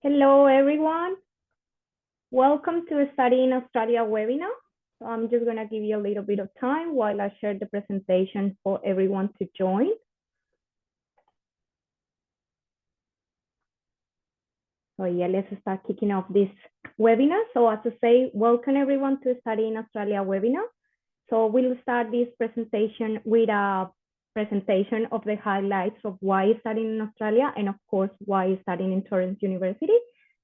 Hello, everyone. Welcome to a Study in Australia webinar. So I'm just going to give you a little bit of time while I share the presentation for everyone to join. So yeah, let's start kicking off this webinar. So as I say, welcome everyone to a Study in Australia webinar. So we'll start this presentation with a presentation of the highlights of why studying in Australia and of course, why studying in Torrens University.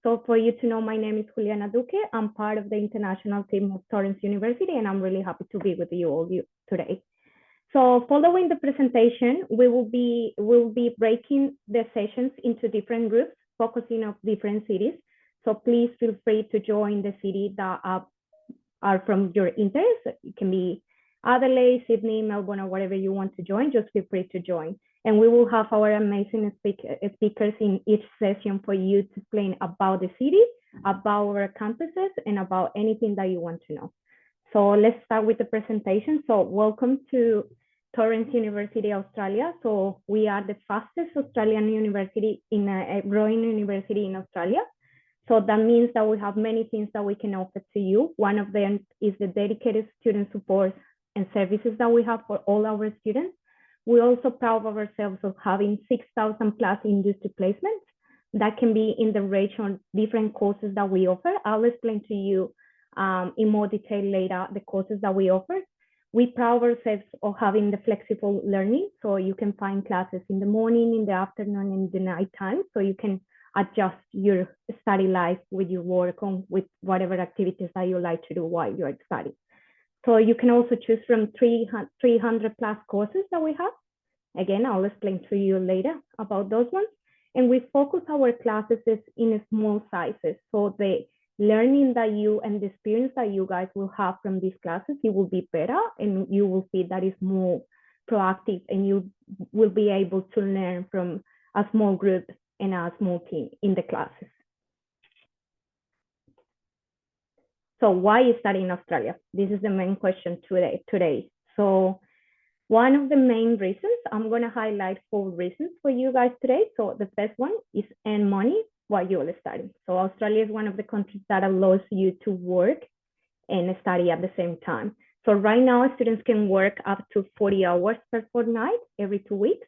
So for you to know, my name is Juliana Duque. I'm part of the international team of Torrens University, and I'm really happy to be with you all today. So following the presentation, we'll be breaking the sessions into different groups, focusing on different cities. So please feel free to join the city that are from your interest. It can be Adelaide, Sydney, Melbourne, or whatever you want to join, just feel free to join. And we will have our amazing speakers in each session for you to explain about the city, about our campuses, and about anything that you want to know. So let's start with the presentation. So welcome to Torrens University, Australia. So we are the fastest Australian university in a growing university in Australia. So that means that we have many things that we can offer to you. One of them is the dedicated student support and services that we have for all our students. We're also proud of ourselves of having 6,000 plus industry placements that can be in the range of different courses that we offer. I'll explain to you in more detail later the courses that we offer. We proud ourselves of having the flexible learning. So you can find classes in the morning, in the afternoon, in the night time. So you can adjust your study life with your work on with whatever activities that you like to do while you're studying. So you can also choose from 300 plus courses that we have. Again, I'll explain to you later about those ones. And we focus our classes in small sizes. So the learning that you and the experience that you guys will have from these classes, it will be better and you will see that is more proactive and you will be able to learn from a small group and a small team in the classes. So why study in Australia? This is the main question today. So one of the main reasons, I'm going to highlight 4 reasons for you guys today. So the first one is earn money while you're studying. So Australia is one of the countries that allows you to work and study at the same time. So right now, students can work up to 40 hours per fortnight every 2 weeks.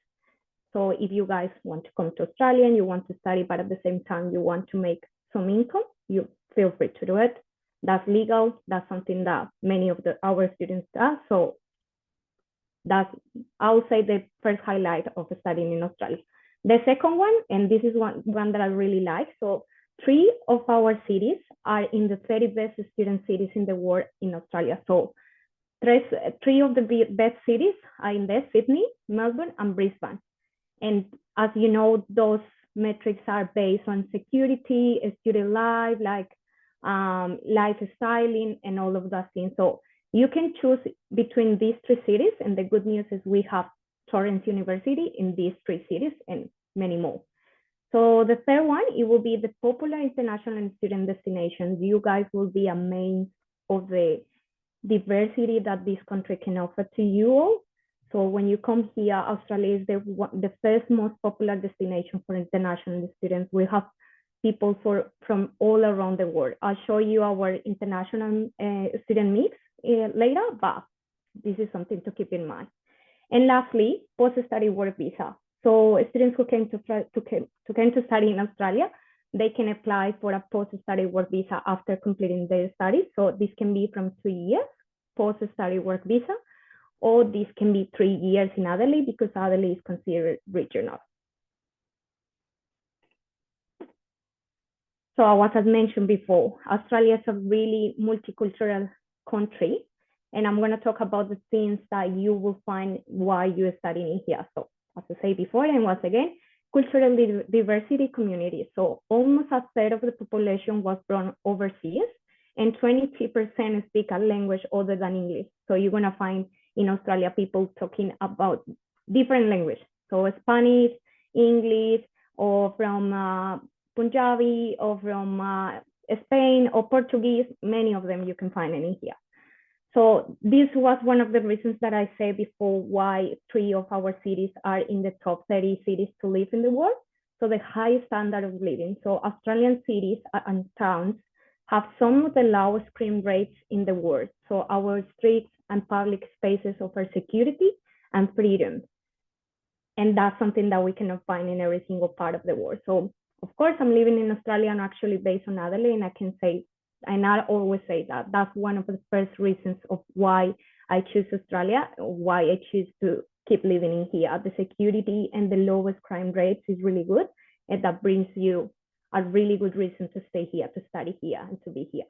So if you guys want to come to Australia and you want to study, but at the same time you want to make some income, you feel free to do it. That's legal. That's something that many of our students do. So that's, I would say, the first highlight of studying in Australia. The second one, and this is one that I really like. So 3 of our cities are in the 30 best student cities in the world in Australia. So 3 of the best cities are in there: Sydney, Melbourne, and Brisbane. And as you know, those metrics are based on security, student life, like lifestyling, and all of those things. So you can choose between these 3 cities. And the good news is we have Torrens University in these 3 cities and many more. So the third one, it will be the popular international student destinations. You guys will be amazed of the diversity that this country can offer to you all. So when you come here, Australia is the first most popular destination for international students. We have people from all around the world. I'll show you our international student mix later, but this is something to keep in mind. And lastly, post-study work visa. So students who came to study in Australia, they can apply for a post-study work visa after completing their studies. So this can be from 2 years post-study work visa, or this can be 3 years in Adelaide because Adelaide is considered regional. So as I mentioned before, Australia is a really multicultural country, and I'm going to talk about the things that you will find while you're studying here. So as I said before, and once again, cultural diversity community. So almost a third of the population was born overseas, and 22% speak a language other than English. So you're going to find in Australia people talking about different languages. So Spanish, English, or from Punjabi, or from Spain, or Portuguese. Many of them you can find in here. So this was one of the reasons that I said before why 3 of our cities are in the top 30 cities to live in the world. so the high standard of living. So Australian cities and towns have some of the lowest crime rates in the world. So our streets and public spaces offer security and freedom. And that's something that we cannot find in every single part of the world. So of course, I'm living in Australia and actually based on Adelaide, and I can say, and I always say that that's one of the first reasons of why I choose Australia, why I choose to keep living in here. The security and the lowest crime rates is really good, and that brings you a really good reason to stay here, to study here, and to be here.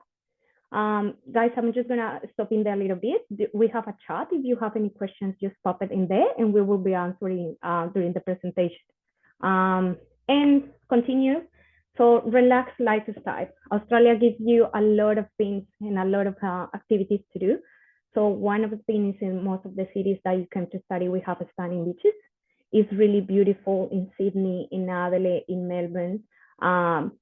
Guys, I'm just gonna stop in there a little bit. We have a chat. If you have any questions, just pop it in there and we will be answering during the presentation. And continue. So relaxed lifestyle. Australia gives you a lot of things and a lot of activities to do. So one of the things in most of the cities that you come to study, we have stunning beaches. It's really beautiful in Sydney, in Adelaide, in Melbourne.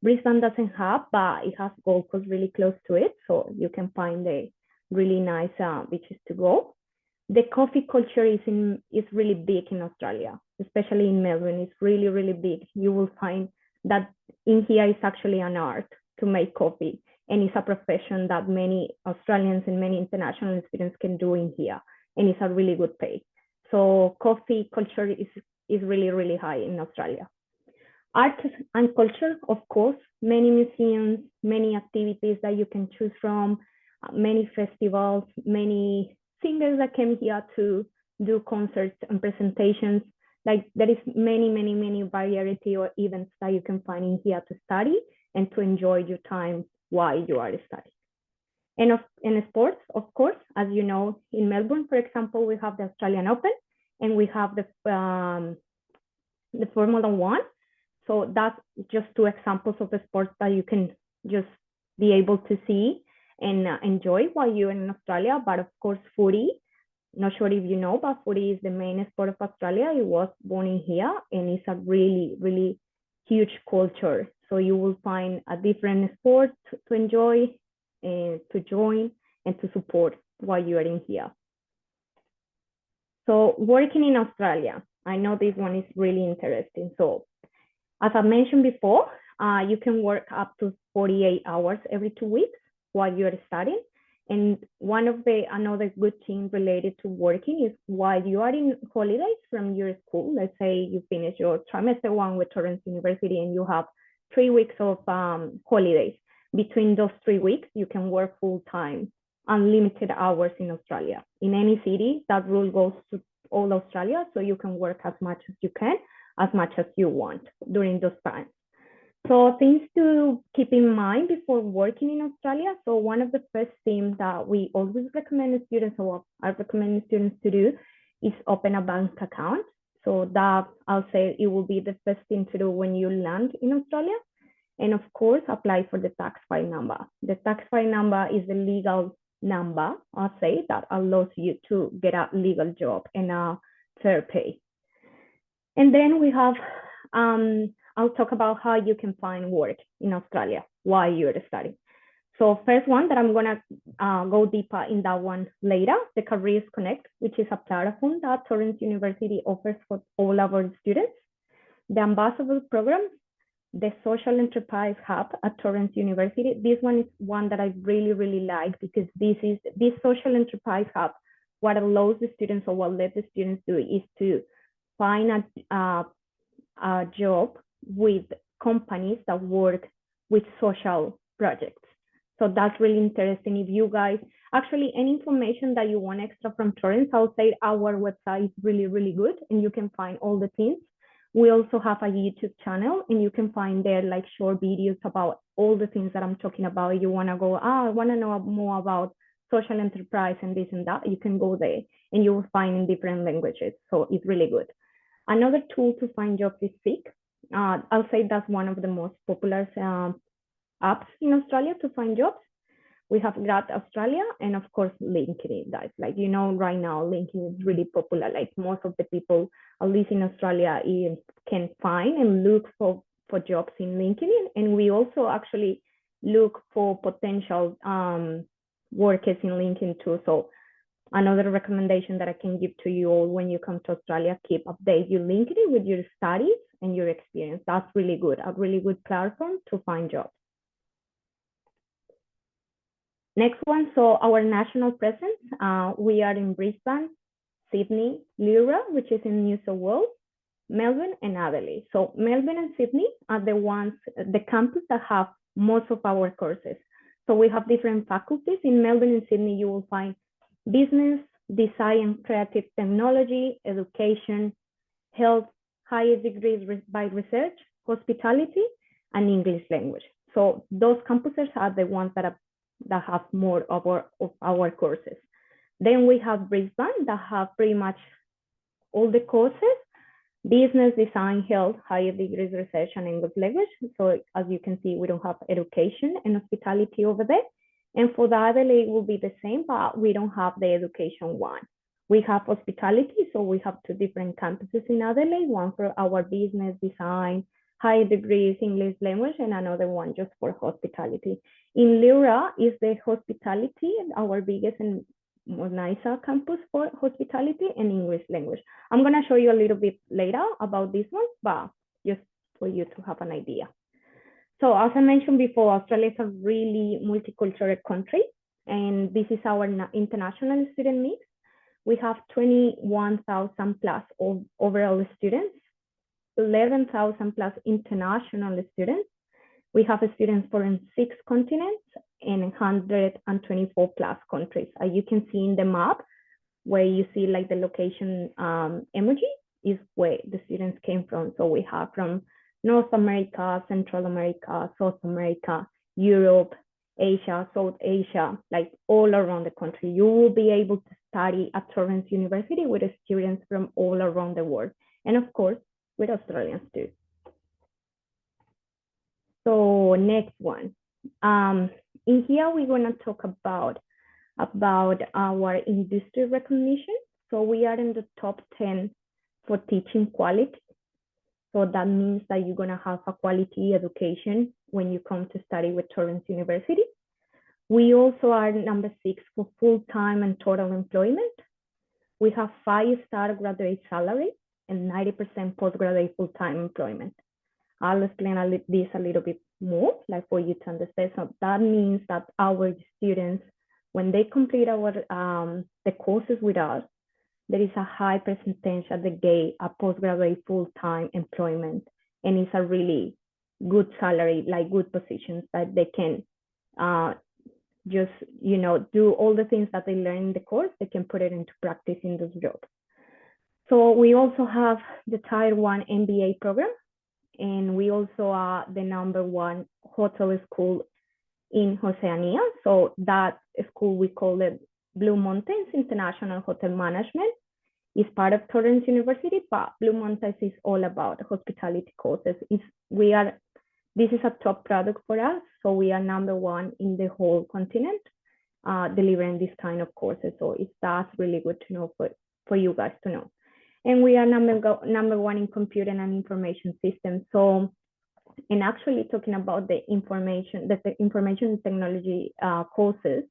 Brisbane doesn't have, but it has Gold Coast really close to it, so you can find the really nice beaches to go. The coffee culture is really big in Australia, especially in Melbourne. It's really, really big. You will find that in here is actually an art to make coffee, and it's a profession that many Australians and many international students can do in here, and it's a really good pay. So coffee culture is really, really high in Australia. Art and culture, of course, many museums, many activities that you can choose from, many festivals, many singers that came here to do concerts and presentations. Like there is many variety or events that you can find in here to study and to enjoy your time while you are studying. And in sports, of course, as you know, in Melbourne, for example, we have the Australian Open and we have the Formula One. So that's just two examples of the sports that you can just be able to see and enjoy while you're in Australia. But of course, footy, not sure if you know, but footy is the main sport of Australia. It was born in here and it's a really, really huge culture. So you will find a different sport to enjoy, to join, and to support while you are in here. So working in Australia, I know this one is really interesting. So as I mentioned before, you can work up to 48 hours every 2 weeks while you're studying. And another good thing related to working is while you are in holidays from your school, let's say you finish your trimester 1 with Torrens University and you have 3 weeks of holidays. Between those 3 weeks, you can work full time, unlimited hours in Australia. In any city, that rule goes to all Australia, so you can work as much as you can, as much as you want during those times. So things to keep in mind before working in Australia. So one of the first things that we always recommend students, or I recommend students to do, is open a bank account. So that I'll say it will be the first thing to do when you land in Australia. And of course, apply for the tax file number. The tax file number is the legal number, I'll say, that allows you to get a legal job and a fair pay. And then we have, I'll talk about how you can find work in Australia while you're studying. So first one that I'm gonna go deeper in that one later, the Careers Connect, which is a platform that Torrens University offers for all of our students. The Ambassador Program, the Social Enterprise Hub at Torrens University. This one is one that I really, really like because this Social Enterprise Hub, what allows the students or what let the students do is to find a job with companies that work with social projects. So that's really interesting. If you guys, actually any information that you want extra from Torrens, I'll say our website is really, really good and you can find all the things. We also have a YouTube channel and you can find there like short videos about all the things that I'm talking about. You wanna go, I wanna know more about social enterprise and this and that, you can go there and you will find in different languages. So it's really good. Another tool to find jobs is Seek. I'll say that's one of the most popular apps in Australia to find jobs. We have Grad Australia and of course LinkedIn, guys. Like, you know, right now LinkedIn is really popular. Like most of the people, at least in Australia, can find and look for jobs in LinkedIn. And we also actually look for potential workers in LinkedIn too. So Another recommendation that I can give to you all when you come to Australia, keep update your LinkedIn with your studies and your experience. That's really good, a really good platform to find jobs. Next one, so our national presence. We are in Brisbane, Sydney, Leura, which is in New South Wales, Melbourne, and Adelaide. So Melbourne and Sydney are the campus that have most of our courses. So we have different faculties. In Melbourne and Sydney, you will find business, design, creative technology, education, health, higher degrees by research, hospitality, and English language. So those campuses are the ones that have more of our courses. Then we have Brisbane that have pretty much all the courses: business, design, health, higher degrees, research, and English language. So as you can see, we don't have education and hospitality over there. And for the Adelaide, it will be the same, but we don't have the education one. We have hospitality, so we have two different campuses in Adelaide, one for our business, design, higher degrees, English language, and another one just for hospitality. In Leura is the hospitality, our biggest and more nicer campus for hospitality and English language. I'm gonna show you a little bit later about this one, but just for you to have an idea. So as I mentioned before, Australia is a really multicultural country, and this is our international student mix. We have 21,000 plus overall students, 11,000 plus international students. We have students from 6 continents and 124 plus countries. As you can see in the map, where you see like the location emoji is where the students came from. So we have from North America, Central America, South America, Europe, Asia, South Asia, like all around the country. You will be able to study at Torrens University with students from all around the world. And of course, with Australians too. So next one. In here, we're gonna talk about our industry recognition. So we are in the top 10 for teaching quality. So that means that you're gonna have a quality education when you come to study with Torrens University. We also are number 6 for full-time and total employment. We have 5-star graduate salary and 90% postgraduate full-time employment. I'll explain this a little bit more, like for you to understand. So that means that our students, when they complete the courses with us, there is a high percentage that they get a postgraduate full-time employment, and it's a really good salary, like good positions that they can just do all the things that they learn in the course. They can put it into practice in this job. So we also have the Tier 1 MBA program, and we also are the #1 hotel school in Oceania. So that school, we call it Blue Mountains International Hotel Management. It's part of Torrens University, but Blue Mountains is all about hospitality courses. This is a top product for us, so we are #1 in the whole continent delivering this kind of courses. So that's really good to know for you guys to know. And we are #1 in computer and information systems. So, and actually talking about the information technology courses,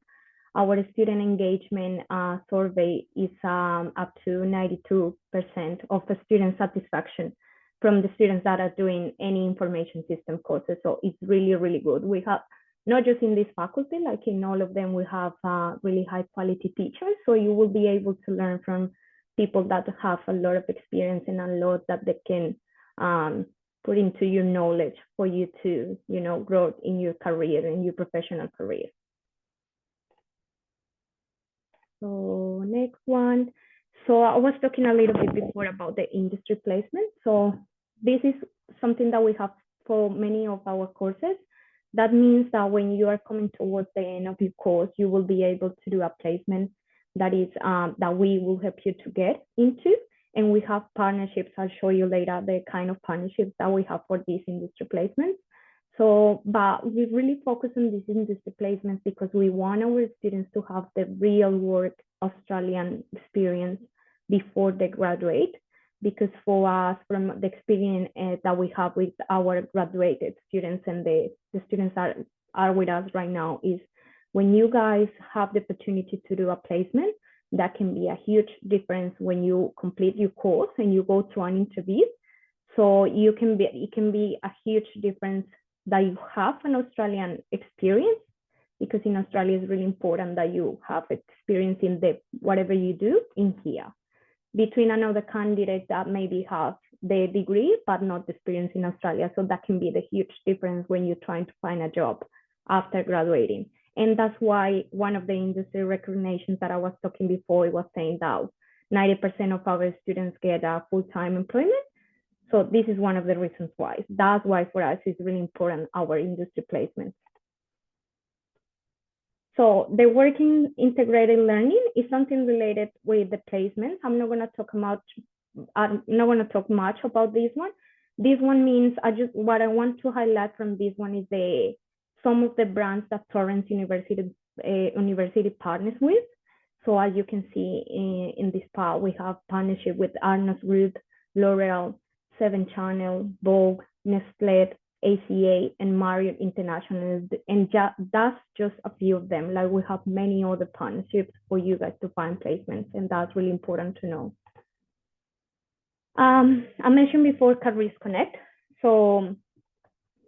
our student engagement survey is up to 92% of the student satisfaction from the students that are doing any information system courses. So it's really, really good. We have, not just in this faculty, like in all of them, we have really high quality teachers. So you will be able to learn from people that have a lot of experience and a lot that they can put into your knowledge for you to, grow in your career, in your professional career. So next one. So I was talking a little bit before about the industry placement. So this is something that we have for many of our courses. That means that when you are coming towards the end of your course, you will be able to do a placement that is that we will help you to get into. And we have partnerships. I'll show you later the kind of partnerships that we have for these industry placements. So, but we really focus on these industry placements because we want our students to have the real work Australian experience before they graduate. Because for us, from the experience that we have with our graduated students and the students that are with us right now, is when you guys have the opportunity to do a placement, that can be a huge difference when you complete your course and you go to an interview. So it can be a huge difference that you have an Australian experience, because in Australia it's really important that you have experience in whatever you do in here, between another candidate that maybe have the degree but not the experience in Australia. So that can be the huge difference when you're trying to find a job after graduating. And that's why one of the industry recognitions that I was talking before was saying that 90% of our students get a full-time employment. So this is one of the reasons why. That's why for us it's really important, our industry placements. So the working integrated learning is something related with the placements. I'm not going to talk much about this one. This one means what I want to highlight from this one is some of the brands that Torrens University partners with. So as you can see in this part, we have partnership with Arnos Group, L'Oreal, 7 Channel, Vogue, Nestlé, ACA, and Marriott International, and that's just a few of them. Like, we have many other partnerships for you guys to find placements, and that's really important to know. I mentioned before Careers Connect. So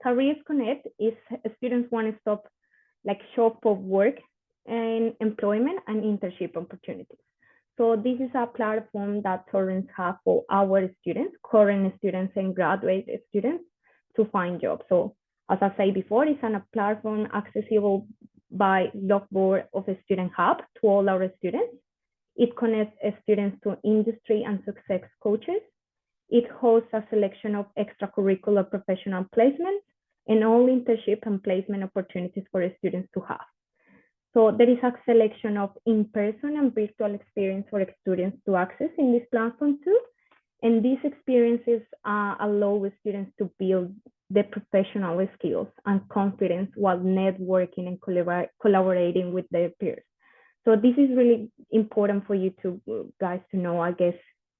Careers Connect is a students' one-stop shop of work and employment and internship opportunities. So this is a platform that Torrens have for our students, current students and graduate students, to find jobs. So as I said before, it's a platform accessible by log board of a student hub to all our students. It connects students to industry and success coaches. It hosts a selection of extracurricular professional placements and all internship and placement opportunities for students to have. So there is a selection of in-person and virtual experience for students to access in this platform too. And these experiences allow students to build the professional skills and confidence while networking and collaborating with their peers. So this is really important for you guys to know. I guess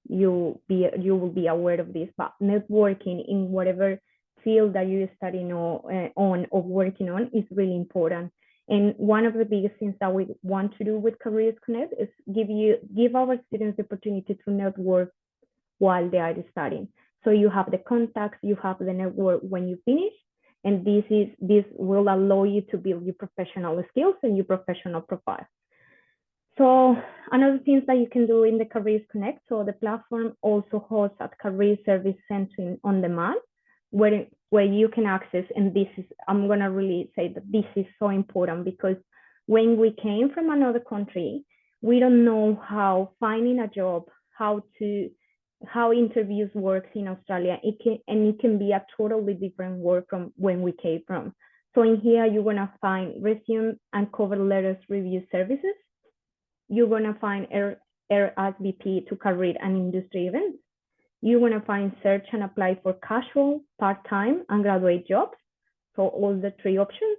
you will be aware of this, but networking in whatever field that you're studying on or working on is really important. And one of the biggest things that we want to do with Careers Connect is give our students the opportunity to network while they are studying. So you have the contacts, you have the network when you finish, and this will allow you to build your professional skills and your professional profile. So another things that you can do in the Careers Connect, so the platform also hosts a career service center on demand, where you can access, and I'm gonna really say that this is so important, because when we came from another country, we don't know how finding a job, how interviews works in Australia. It can be a totally different work from when we came from. So in here, you're gonna find resume and cover letters review services. You're gonna find RSVP to career and industry events. You're gonna find search and apply for casual, part-time, and graduate jobs. So all the 3 options.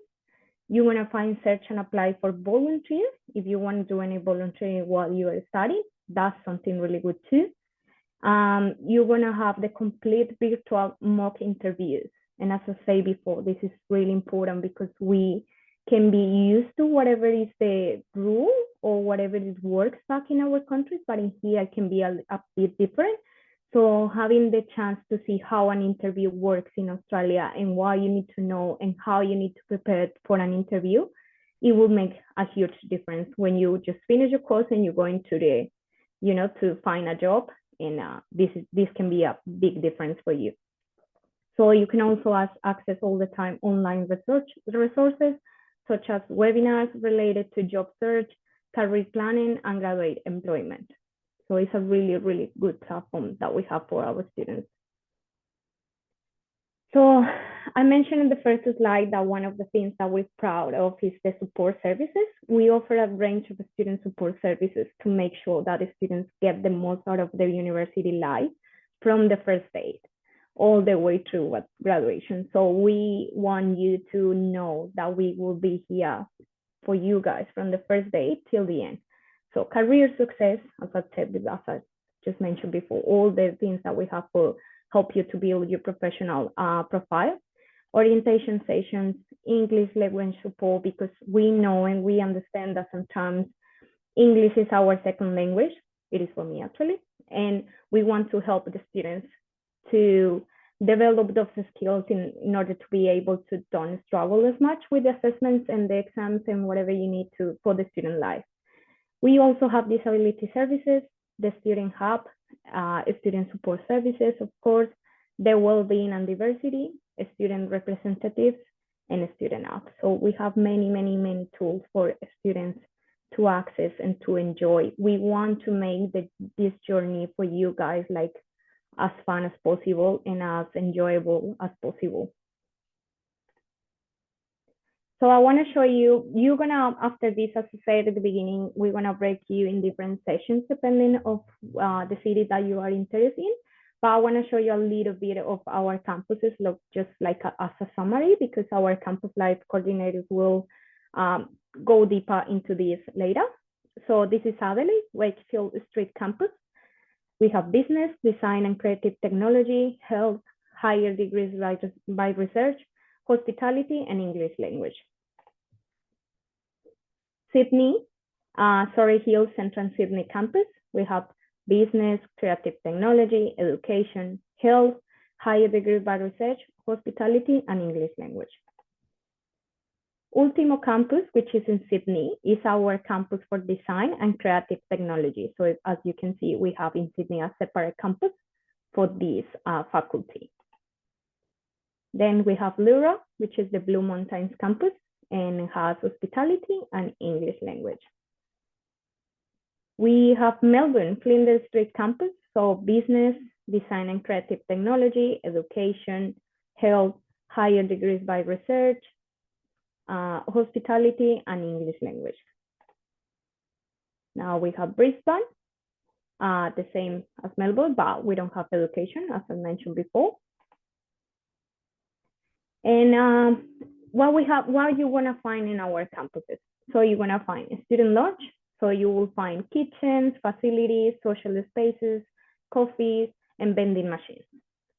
You're gonna find search and apply for volunteer. If you want to do any volunteering while you are studying, that's something really good too. You're gonna have the complete virtual mock interviews. And as I said before, this is really important because we can be used to whatever is the rule or whatever it works back in our countries, but in here it can be a bit different. So having the chance to see how an interview works in Australia and what you need to know and how you need to prepare for an interview, it will make a huge difference when you just finish your course and you're going to to find a job. And this can be a big difference for you. So you can also access all the time online resources, such as webinars related to job search, career planning, and graduate employment. So it's a really, really good platform that we have for our students. So I mentioned in the first slide that one of the things that we're proud of is the support services. We offer a range of student support services to make sure that the students get the most out of their university life from the first day all the way through graduation. So we want you to know that we will be here for you guys from the first day till the end. So career success, as I said, as I just mentioned before, all the things that we have to help you to build your professional profile, orientation sessions, English language support, because we know and we understand that sometimes English is our second language. It is for me actually. And we want to help the students to develop those skills in order to be able to don't struggle as much with the assessments and the exams and whatever you need to for the student life. We also have disability services, the student hub, student support services, of course, the well-being and diversity, student representatives, and a student app. So we have many, many, many tools for students to access and to enjoy. We want to make this journey for you guys like as fun as possible and as enjoyable as possible. So I want to show you, you're gonna, after this, as I said at the beginning, we're gonna break you in different sessions depending of the city that you are interested in. But I want to show you a little bit of our campuses, look just like as a summary, because our campus life coordinators will go deeper into this later. So this is Adelaide, Wakefield Street campus. We have business, design and creative technology, health, higher degrees by research, hospitality, and English language. Sydney, Surrey Hills Central Sydney campus. We have business, creative technology, education, health, higher degrees by research, hospitality, and English language. Ultimo campus, which is in Sydney, is our campus for design and creative technology. So as you can see, we have in Sydney a separate campus for this faculty. Then we have Lura, which is the Blue Mountains campus and has hospitality and English language. We have Melbourne, Flinders Street campus, so business, design and creative technology, education, health, higher degrees by research, hospitality, and English language. Now we have Brisbane, the same as Melbourne, but we don't have education, as I mentioned before. And what you want to find in our campuses. So you're going to find a student lodge. So you will find kitchens, facilities, social spaces, coffees, and vending machines.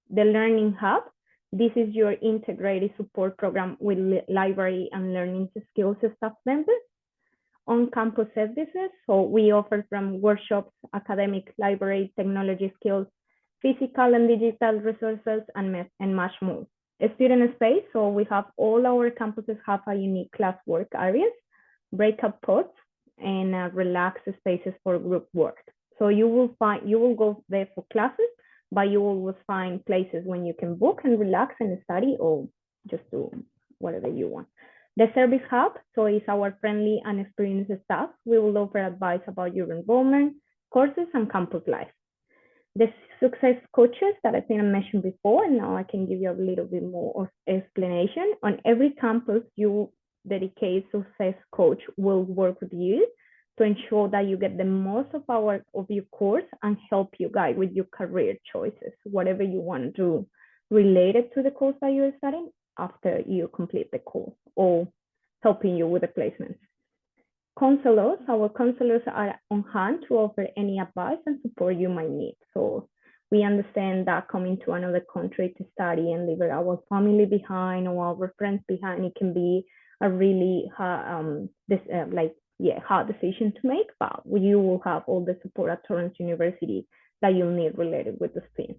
The Learning Hub. This is your integrated support program with library and learning skills staff members. On-campus services. So we offer from workshops, academic, library, technology skills, physical and digital resources, and much more. A student space, so we have all our campuses have a unique classwork areas, breakout pods, and relaxed spaces for group work. So you will go there for classes, but you will always find places when you can book and relax and study or just do whatever you want. The service hub, so it's our friendly and experienced staff. We will offer advice about your enrollment, courses, and campus life. The success coaches that I think I mentioned before, and now I can give you a little bit more of explanation. On every campus, you dedicated success coach will work with you to ensure that you get the most of your course and help you guide with your career choices, whatever you want to do related to the course that you're studying after you complete the course, or helping you with the placements. Counselors, our counselors are on hand to offer any advice and support you might need. So we understand that coming to another country to study and leave our family behind or our friends behind, it can be a really hard decision to make, but you will have all the support at Torrens University that you'll need related with the things.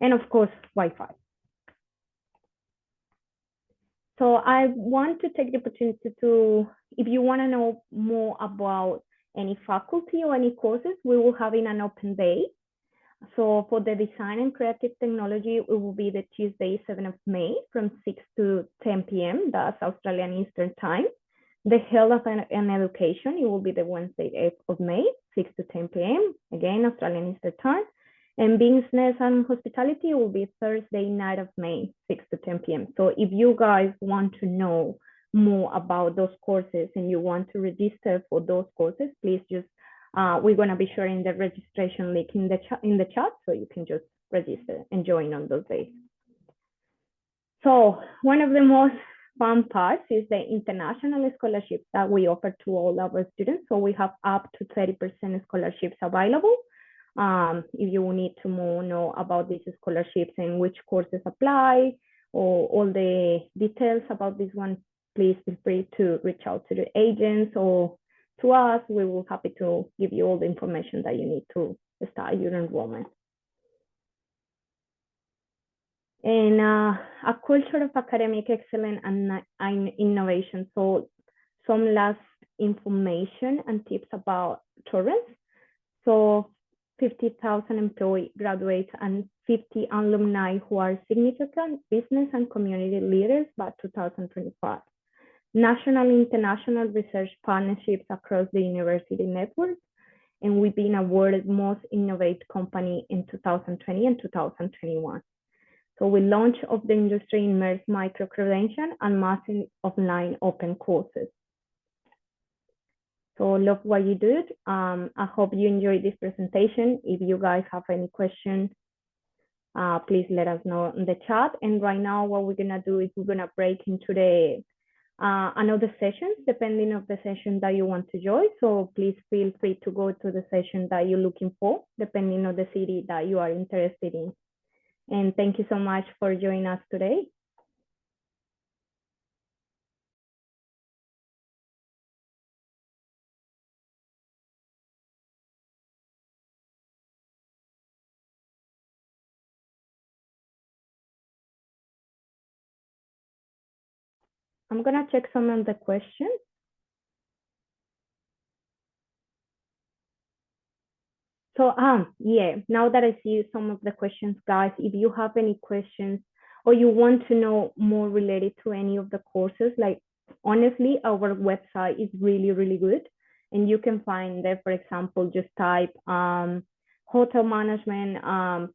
And of course, Wi-Fi. So I want to take the opportunity to, if you want to know more about any faculty or any courses, we will have in an open day. So for the design and creative technology, it will be the Tuesday, 7th of May from 6 to 10 p.m. That's Australian Eastern Time. The health and education, it will be the Wednesday, 8th of May, 6 to 10 p.m. Again, Australian Eastern Time. And business and hospitality will be Thursday night of May, 6 to 10 p.m. So if you guys want to know more about those courses and you want to register for those courses, please just, we're going to be sharing the registration link in the chat, so you can just register and join on those days. So one of the most fun parts is the international scholarships that we offer to all our students. So we have up to 30% scholarships available. If you need to know about these scholarships and which courses apply or all the details about this one, please feel free to reach out to the agents or to us, we will be happy to give you all the information that you need to start your enrollment. And a culture of academic excellence and innovation. So some last information and tips about Torrens. So 50,000 employee graduates and 50 alumni who are significant business and community leaders by 2025. National and international research partnerships across the university network. And we've been awarded most innovative company in 2020 and 2021. So we launched of the industry immersed micro-credential and massive offline open courses. So love what you do. I hope you enjoyed this presentation. If you guys have any questions, please let us know in the chat. And right now, what we're gonna do is we're gonna break into the another sessions, depending on the session that you want to join. So please feel free to go to the session that you're looking for, depending on the city that you are interested in. And thank you so much for joining us today. I'm gonna check some of the questions. So yeah, now that I see some of the questions, guys, if you have any questions or you want to know more related to any of the courses, like honestly, our website is really, really good. And you can find there, for example, just type hotel management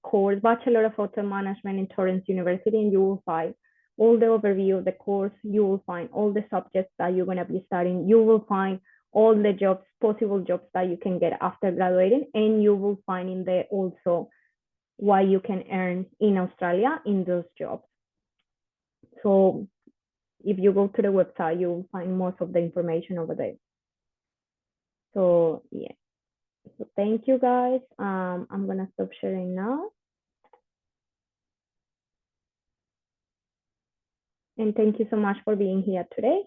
course, Bachelor of Hotel Management in Torrens University, and you will find all the overview of the course. You will find all the subjects that you're gonna be studying. You will find all the jobs, possible jobs that you can get after graduating, and you will find in there also what you can earn in Australia in those jobs. So if you go to the website, you will find most of the information over there. So yeah, so thank you guys. I'm gonna stop sharing now. And thank you so much for being here today.